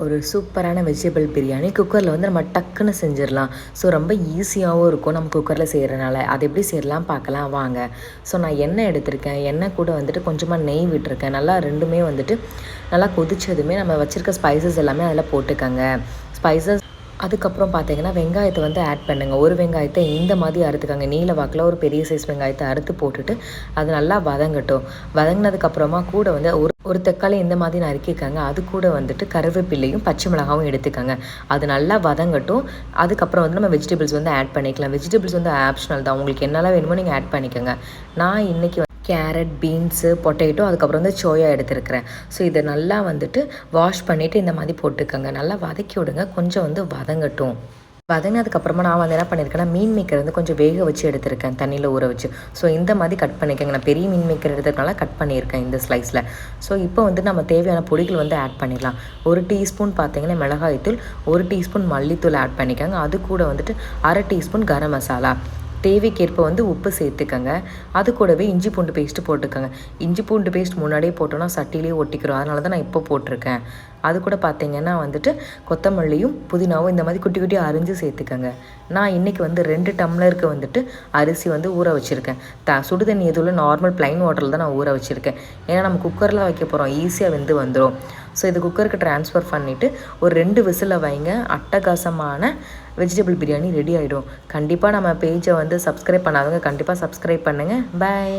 ஒரு சூப்பரான வெஜிடபிள் பிரியாணி குக்கரில் வந்து நம்ம டக்குன்னு செஞ்சிடலாம். ஸோ ரொம்ப ஈஸியாகவும் இருக்கும் நம்ம குக்கரில் செய்கிறனால. அது எப்படி செய்யலாம் பார்க்கலாம் வாங்க. ஸோ நான் எண்ணெய் எடுத்திருக்கேன். எண்ணெய் கூட வந்துட்டு கொஞ்சமாக நெய் விட்டுருக்கேன். நல்லா ரெண்டுமே வந்துட்டு நல்லா கொதிச்சதுமே நம்ம வச்சுருக்க ஸ்பைசஸ் எல்லாமே அதில் போட்டுக்கோங்க. ஸ்பைசஸ் அதுக்கப்புறம் பார்த்தீங்கன்னா வெங்காயத்தை வந்து ஆட் பண்ணுங்கள். ஒரு வெங்காயத்தை இந்த மாதிரி அறுத்துக்கோங்க. நீல வாக்கில் ஒரு பெரிய சைஸ் வெங்காயத்தை அறுத்து போட்டுட்டு அது நல்லா வதங்கட்டும். வதங்கினதுக்கப்புறமா கூட வந்து ஒரு தக்காளி இந்த மாதிரி நறுக்கிக்கங்க. அது கூட வந்துட்டு கருவேப்பிலையும் பச்சை மிளகாவும் எடுத்துக்கோங்க. அது நல்லா வதங்கட்டும். அதுக்கப்புறம் வந்து நம்ம வெஜிடபிள்ஸ் வந்து ஆட் பண்ணிக்கலாம். வெஜிடபிள்ஸ் வந்து ஆப்ஷனல் தான். உங்களுக்கு என்னெல்லாம் வேணுமோ நீங்கள் ஆட் பண்ணிக்கோங்க. நான் இன்றைக்கி கேரட், பீன்ஸு, பொட்டேட்டோ, அதுக்கப்புறம் வந்து சோயா எடுத்துருக்கிறேன். ஸோ இதை நல்லா வந்துட்டு வாஷ் பண்ணிவிட்டு இந்த மாதிரி போட்டுக்கோங்க. நல்லா வதக்கி விடுங்க. கொஞ்சம் வந்து வதங்கட்டும். வதங்கினதுக்கப்புறமா நான் வந்து என்ன பண்ணியிருக்கேன்னா மீன் மேக்கர் வந்து கொஞ்சம் வேக வச்சு எடுத்திருக்கேன், தண்ணியில் ஊற வச்சு. ஸோ இந்த மாதிரி கட் பண்ணிக்கோங்க. நான் பெரிய மீன் மேக்கர் எடுத்ததுனால கட் பண்ணியிருக்கேன் இந்த ஸ்லைஸில். ஸோ இப்போ வந்து நம்ம தேவையான பொடிகள் வந்து ஆட் பண்ணிடலாம். 1 டீஸ்பூன் பார்த்தீங்கன்னா மிளகாய்த்தூள், 1 டீஸ்பூன் மல்லித்தூள் ஆட் பண்ணிக்கோங்க. அது கூட வந்துட்டு 1/2 டீஸ்பூன் கரம் மசாலா, தேவைக்கேற்ப வந்து உப்பு சேர்த்துக்கங்க. அது கூடவே இஞ்சி பூண்டு பேஸ்ட்டு போட்டுக்கோங்க. இஞ்சி பூண்டு பேஸ்ட் முன்னாடியே போட்டோன்னா சட்டிலேயே ஒட்டிக்கிறோம். அதனால தான் நான் இப்போ போட்டிருக்கேன். அது கூட பார்த்திங்கன்னா வந்துட்டு கொத்தமல்லியும் புதினாவும் இந்த மாதிரி குட்டி குட்டி அரிஞ்சு சேர்த்துக்கங்க. நான் இன்றைக்கி வந்து 2 டம்ளருக்கு வந்துட்டு அரிசி வந்து ஊற வச்சுருக்கேன். சுடுதண்ணி எதுவும் நார்மல் ப்ளைன் வாட்டரில் தான் நான் ஊற வச்சுருக்கேன். ஏன்னா நம்ம குக்கரில் வைக்க போகிறோம், ஈஸியாக வெந்து வந்துடும். ஸோ இது குக்கருக்கு ட்ரான்ஸ்ஃபர் பண்ணிவிட்டு ஒரு 2 விசிலை வைங்க. அட்டகாசமான வெஜிடபிள் பிரியாணி ரெடி ஆகிடும். கண்டிப்பாக நம்ம பேஜை வந்து சப்ஸ்கிரைப் பண்ணாதவங்க கண்டிப்பாக சப்ஸ்கிரைப் பண்ணுங்கள். பாய்.